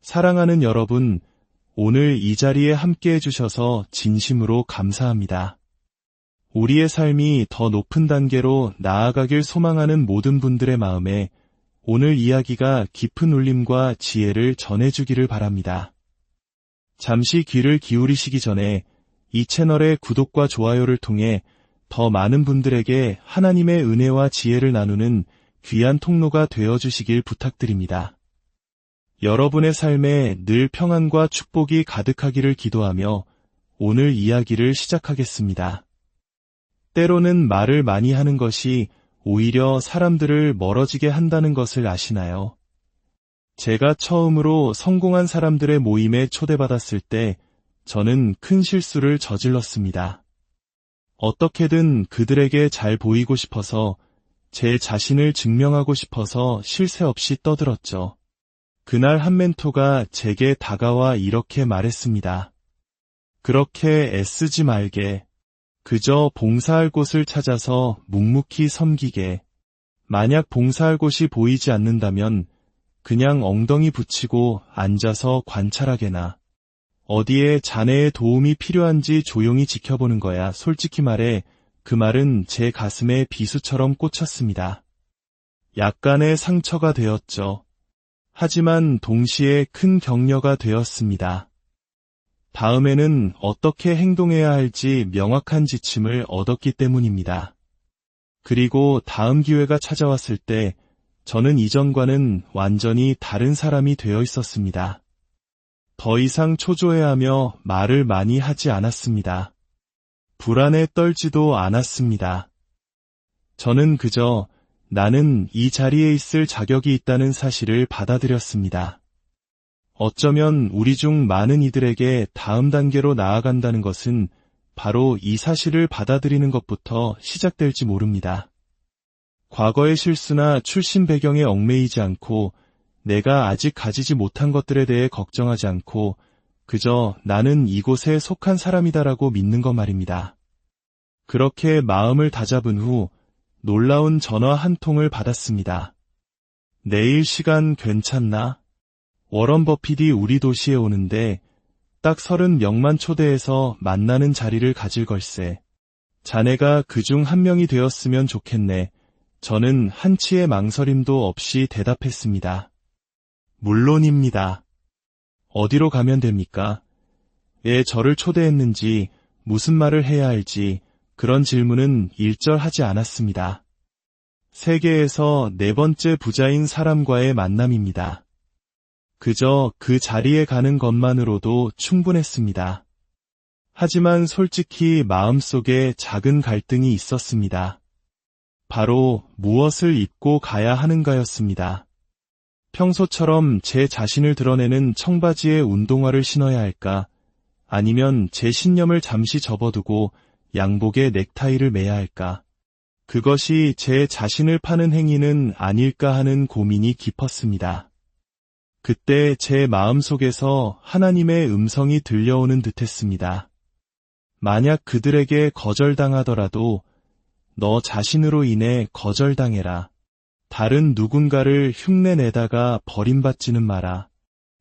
사랑하는 여러분, 오늘 이 자리에 함께 해주셔서 진심으로 감사합니다. 우리의 삶이 더 높은 단계로 나아가길 소망하는 모든 분들의 마음에 오늘 이야기가 깊은 울림과 지혜를 전해주기를 바랍니다. 잠시 귀를 기울이시기 전에 이 채널의 구독과 좋아요를 통해 더 많은 분들에게 하나님의 은혜와 지혜를 나누는 귀한 통로가 되어주시길 부탁드립니다. 여러분의 삶에 늘 평안과 축복이 가득하기를 기도하며 오늘 이야기를 시작하겠습니다. 때로는 말을 많이 하는 것이 오히려 사람들을 멀어지게 한다는 것을 아시나요? 제가 처음으로 성공한 사람들의 모임에 초대받았을 때 저는 큰 실수를 저질렀습니다. 어떻게든 그들에게 잘 보이고 싶어서 제 자신을 증명하고 싶어서 쉴 새 없이 떠들었죠. 그날 한 멘토가 제게 다가와 이렇게 말했습니다. 그렇게 애쓰지 말게. 그저 봉사할 곳을 찾아서 묵묵히 섬기게. 만약 봉사할 곳이 보이지 않는다면 그냥 엉덩이 붙이고 앉아서 관찰하게나. 어디에 자네의 도움이 필요한지 조용히 지켜보는 거야. 솔직히 말해 그 말은 제 가슴에 비수처럼 꽂혔습니다. 약간의 상처가 되었죠. 하지만 동시에 큰 격려가 되었습니다. 다음에는 어떻게 행동해야 할지 명확한 지침을 얻었기 때문입니다. 그리고 다음 기회가 찾아왔을 때 저는 이전과는 완전히 다른 사람이 되어 있었습니다. 더 이상 초조해하며 말을 많이 하지 않았습니다. 불안에 떨지도 않았습니다. 저는 그저 나는 이 자리에 있을 자격이 있다는 사실을 받아들였습니다. 어쩌면 우리 중 많은 이들에게 다음 단계로 나아간다는 것은 바로 이 사실을 받아들이는 것부터 시작될지 모릅니다. 과거의 실수나 출신 배경에 얽매이지 않고 내가 아직 가지지 못한 것들에 대해 걱정하지 않고 그저 나는 이곳에 속한 사람이다라고 믿는 것 말입니다. 그렇게 마음을 다잡은 후 놀라운 전화 한 통을 받았습니다. 내일 시간 괜찮나? 워런 버핏이 우리 도시에 오는데 딱 30명만 초대해서 만나는 자리를 가질 걸세. 자네가 그중 한 명이 되었으면 좋겠네. 저는 한치의 망설임도 없이 대답했습니다. 물론입니다. 어디로 가면 됩니까? 왜 저를 초대했는지, 무슨 말을 해야 할지 그런 질문은 일절하지 않았습니다. 세계에서 4번째 부자인 사람과의 만남입니다. 그저 그 자리에 가는 것만으로도 충분했습니다. 하지만 솔직히 마음속에 작은 갈등이 있었습니다. 바로 무엇을 입고 가야 하는가였습니다. 평소처럼 제 자신을 드러내는 청바지에 운동화를 신어야 할까? 아니면 제 신념을 잠시 접어두고 양복에 넥타이를 매야 할까? 그것이 제 자신을 파는 행위는 아닐까 하는 고민이 깊었습니다. 그때 제 마음속에서 하나님의 음성이 들려오는 듯했습니다. 만약 그들에게 거절당하더라도 너 자신으로 인해 거절당해라. 다른 누군가를 흉내내다가 버림받지는 마라.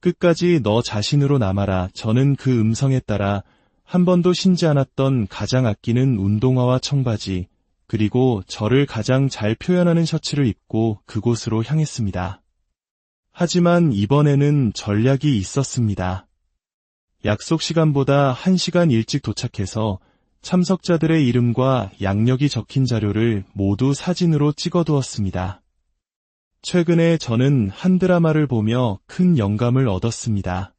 끝까지 너 자신으로 남아라. 저는 그 음성에 따라 한 번도 신지 않았던 가장 아끼는 운동화와 청바지, 그리고 저를 가장 잘 표현하는 셔츠를 입고 그곳으로 향했습니다. 하지만 이번에는 전략이 있었습니다. 약속 시간보다 1시간 일찍 도착해서 참석자들의 이름과 양력이 적힌 자료를 모두 사진으로 찍어두었습니다. 최근에 저는 한 드라마를 보며 큰 영감을 얻었습니다.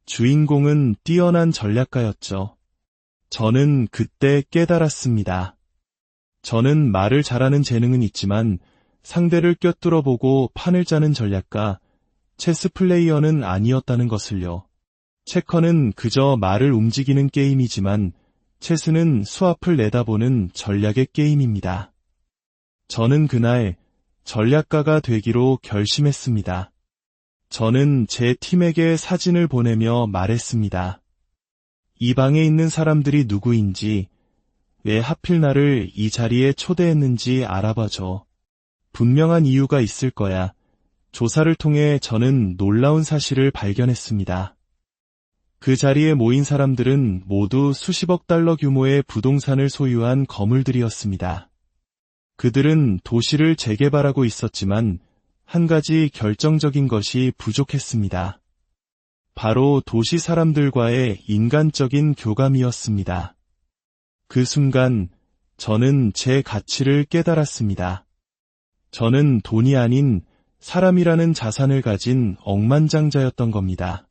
주인공은 뛰어난 전략가였죠. 저는 그때 깨달았습니다. 저는 말을 잘하는 재능은 있지만 상대를 꿰뚫어보고 판을 짜는 전략가, 체스 플레이어는 아니었다는 것을요. 체커는 그저 말을 움직이는 게임이지만 체스는 수앞을 내다보는 전략의 게임입니다. 저는 그날 전략가가 되기로 결심했습니다. 저는 제 팀에게 사진을 보내며 말했습니다. 이 방에 있는 사람들이 누구인지, 왜 하필 나를 이 자리에 초대했는지 알아봐줘. 분명한 이유가 있을 거야. 조사를 통해 저는 놀라운 사실을 발견했습니다. 그 자리에 모인 사람들은 모두 수십억 달러 규모의 부동산을 소유한 거물들이었습니다. 그들은 도시를 재개발하고 있었지만 한 가지 결정적인 것이 부족했습니다. 바로 도시 사람들과의 인간적인 교감이었습니다. 그 순간 저는 제 가치를 깨달았습니다. 저는 돈이 아닌 사람이라는 자산을 가진 억만장자였던 겁니다.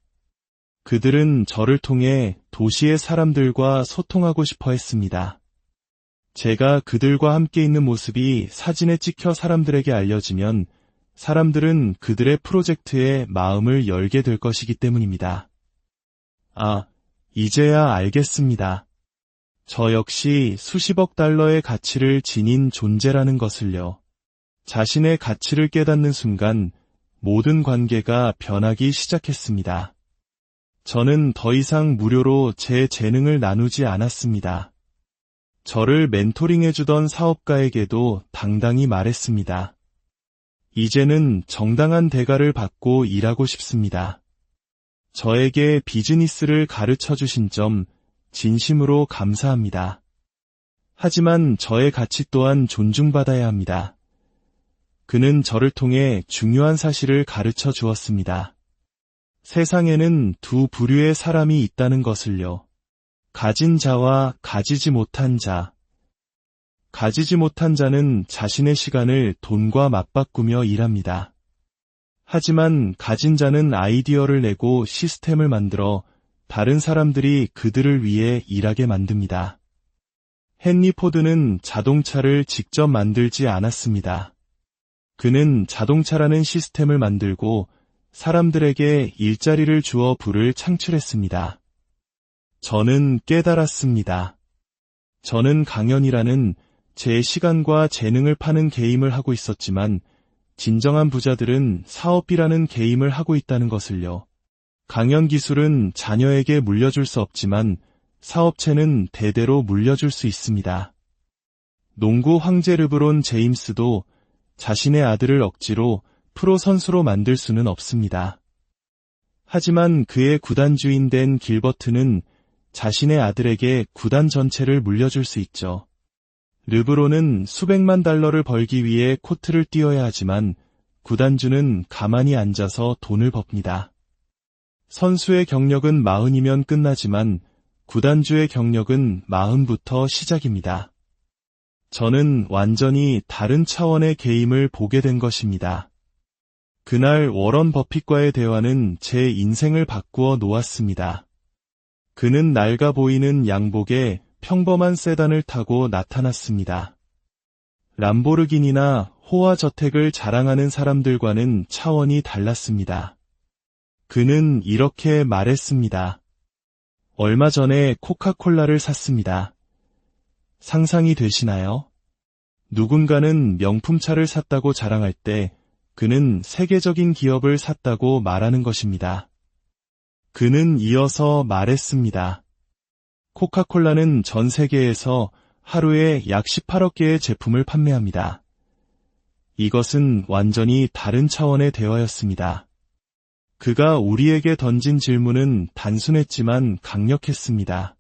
그들은 저를 통해 도시의 사람들과 소통하고 싶어 했습니다. 제가 그들과 함께 있는 모습이 사진에 찍혀 사람들에게 알려지면 사람들은 그들의 프로젝트에 마음을 열게 될 것이기 때문입니다. 아, 이제야 알겠습니다. 저 역시 수십억 달러의 가치를 지닌 존재라는 것을요. 자신의 가치를 깨닫는 순간 모든 관계가 변하기 시작했습니다. 저는 더 이상 무료로 제 재능을 나누지 않았습니다. 저를 멘토링해주던 사업가에게도 당당히 말했습니다. 이제는 정당한 대가를 받고 일하고 싶습니다. 저에게 비즈니스를 가르쳐 주신 점 진심으로 감사합니다. 하지만 저의 가치 또한 존중받아야 합니다. 그는 저를 통해 중요한 사실을 가르쳐 주었습니다. 세상에는 두 부류의 사람이 있다는 것을요. 가진 자와 가지지 못한 자. 가지지 못한 자는 자신의 시간을 돈과 맞바꾸며 일합니다. 하지만 가진 자는 아이디어를 내고 시스템을 만들어 다른 사람들이 그들을 위해 일하게 만듭니다. 헨리 포드는 자동차를 직접 만들지 않았습니다. 그는 자동차라는 시스템을 만들고 사람들에게 일자리를 주어 부를 창출했습니다. 저는 깨달았습니다. 저는 강연이라는 제 시간과 재능을 파는 게임을 하고 있었지만 진정한 부자들은 사업이라는 게임을 하고 있다는 것을요. 강연 기술은 자녀에게 물려줄 수 없지만 사업체는 대대로 물려줄 수 있습니다. 농구 황제 르브론 제임스도 자신의 아들을 억지로 프로 선수로 만들 수는 없습니다. 하지만 그의 구단주인 된 길버트는 자신의 아들에게 구단 전체를 물려줄 수 있죠. 르브론은 수백만 달러를 벌기 위해 코트를 뛰어야 하지만 구단주는 가만히 앉아서 돈을 법니다. 선수의 경력은 40이면 끝나지만 구단주의 경력은 40부터 시작입니다. 저는 완전히 다른 차원의 게임을 보게 된 것입니다. 그날 워런 버핏과의 대화는 제 인생을 바꾸어 놓았습니다. 그는 낡아 보이는 양복에 평범한 세단을 타고 나타났습니다. 람보르기니나 호화 저택을 자랑하는 사람들과는 차원이 달랐습니다. 그는 이렇게 말했습니다. 얼마 전에 코카콜라를 샀습니다. 상상이 되시나요? 누군가는 명품차를 샀다고 자랑할 때 그는 세계적인 기업을 샀다고 말하는 것입니다. 그는 이어서 말했습니다. 코카콜라는 전 세계에서 하루에 약 18억 개의 제품을 판매합니다. 이것은 완전히 다른 차원의 대화였습니다. 그가 우리에게 던진 질문은 단순했지만 강력했습니다.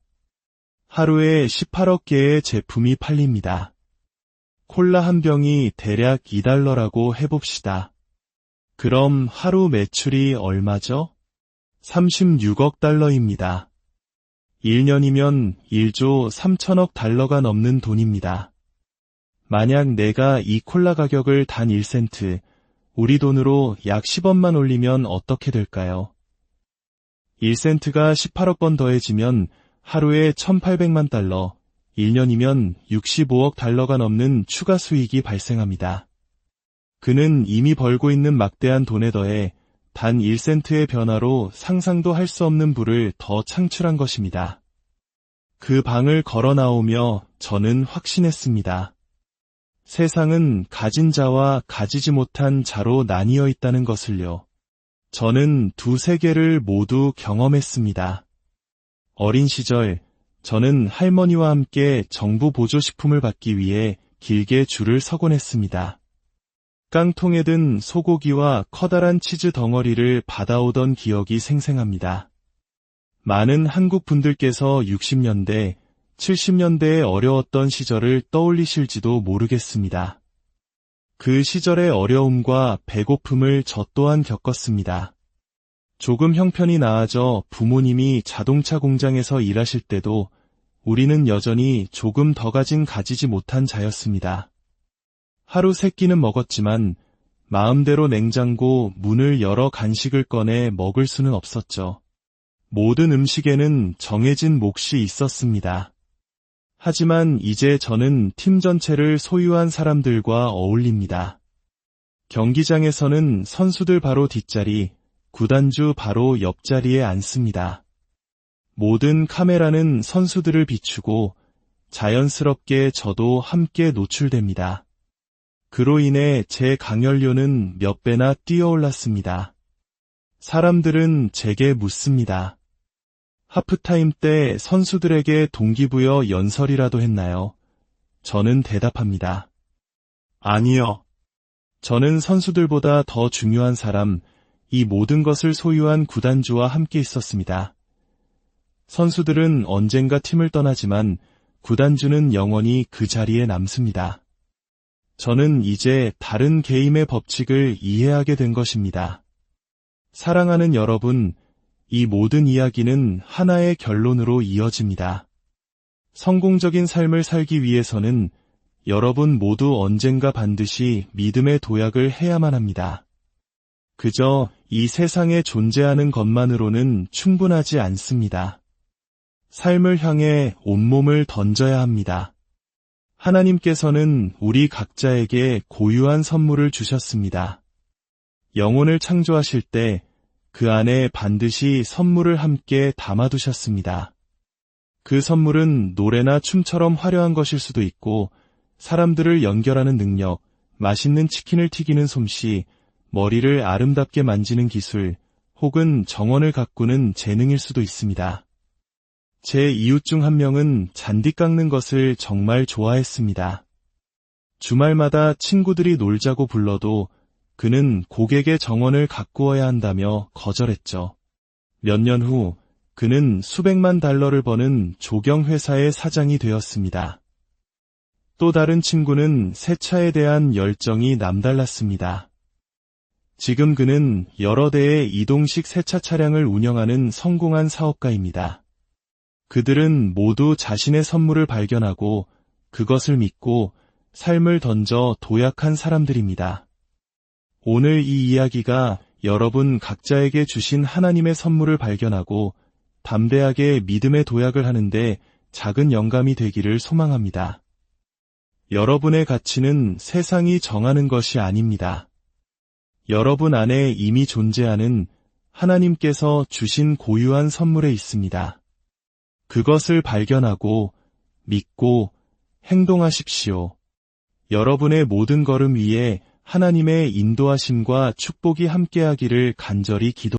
하루에 18억 개의 제품이 팔립니다. 콜라 한 병이 대략 $2라고 해봅시다. 그럼 하루 매출이 얼마죠? 36억 달러입니다. 1년이면 1조 3천억 달러가 넘는 돈입니다. 만약 내가 이 콜라 가격을 단 1센트, 우리 돈으로 약 10원만 올리면 어떻게 될까요? 1센트가 18억 번 더해지면 하루에 1,800만 달러, 1년이면 65억 달러가 넘는 추가 수익이 발생합니다. 그는 이미 벌고 있는 막대한 돈에 더해 단 1센트의 변화로 상상도 할 수 없는 부를 더 창출한 것입니다. 그 방을 걸어 나오며 저는 확신했습니다. 세상은 가진 자와 가지지 못한 자로 나뉘어 있다는 것을요. 저는 두 세계를 모두 경험했습니다. 어린 시절, 저는 할머니와 함께 정부 보조식품을 받기 위해 길게 줄을 서곤 했습니다. 깡통에 든 소고기와 커다란 치즈 덩어리를 받아오던 기억이 생생합니다. 많은 한국 분들께서 60년대, 70년대의 어려웠던 시절을 떠올리실지도 모르겠습니다. 그 시절의 어려움과 배고픔을 저 또한 겪었습니다. 조금 형편이 나아져 부모님이 자동차 공장에서 일하실 때도 우리는 여전히 조금 더 가지지 못한 자였습니다. 하루 3끼는 먹었지만 마음대로 냉장고 문을 열어 간식을 꺼내 먹을 수는 없었죠. 모든 음식에는 정해진 몫이 있었습니다. 하지만 이제 저는 팀 전체를 소유한 사람들과 어울립니다. 경기장에서는 선수들 바로 뒷자리, 구단주 바로 옆자리에 앉습니다. 모든 카메라는 선수들을 비추고 자연스럽게 저도 함께 노출됩니다. 그로 인해 제 강연료는 몇 배나 뛰어올랐습니다. 사람들은 제게 묻습니다. 하프타임 때 선수들에게 동기부여 연설이라도 했나요? 저는 대답합니다. 아니요. 저는 선수들보다 더 중요한 사람, 이 모든 것을 소유한 구단주와 함께 있었습니다. 선수들은 언젠가 팀을 떠나지만 구단주는 영원히 그 자리에 남습니다. 저는 이제 다른 게임의 법칙을 이해하게 된 것입니다. 사랑하는 여러분, 이 모든 이야기는 하나의 결론으로 이어집니다. 성공적인 삶을 살기 위해서는 여러분 모두 언젠가 반드시 믿음의 도약을 해야만 합니다. 그저 이 세상에 존재하는 것만으로는 충분하지 않습니다. 삶을 향해 온몸을 던져야 합니다. 하나님께서는 우리 각자에게 고유한 선물을 주셨습니다. 영혼을 창조하실 때 그 안에 반드시 선물을 함께 담아두셨습니다. 그 선물은 노래나 춤처럼 화려한 것일 수도 있고 사람들을 연결하는 능력, 맛있는 치킨을 튀기는 솜씨, 머리를 아름답게 만지는 기술, 혹은 정원을 가꾸는 재능일 수도 있습니다. 제 이웃 중 한 명은 잔디 깎는 것을 정말 좋아했습니다. 주말마다 친구들이 놀자고 불러도 그는 고객의 정원을 가꾸어야 한다며 거절했죠. 몇 년 후 그는 수백만 달러를 버는 조경회사의 사장이 되었습니다. 또 다른 친구는 세차에 대한 열정이 남달랐습니다. 지금 그는 여러 대의 이동식 세차 차량을 운영하는 성공한 사업가입니다. 그들은 모두 자신의 선물을 발견하고 그것을 믿고 삶을 던져 도약한 사람들입니다. 오늘 이 이야기가 여러분 각자에게 주신 하나님의 선물을 발견하고 담대하게 믿음의 도약을 하는데 작은 영감이 되기를 소망합니다. 여러분의 가치는 세상이 정하는 것이 아닙니다. 여러분 안에 이미 존재하는 하나님께서 주신 고유한 선물에 있습니다. 그것을 발견하고 믿고 행동하십시오. 여러분의 모든 걸음 위에 하나님의 인도하심과 축복이 함께하기를 간절히 기도합니다.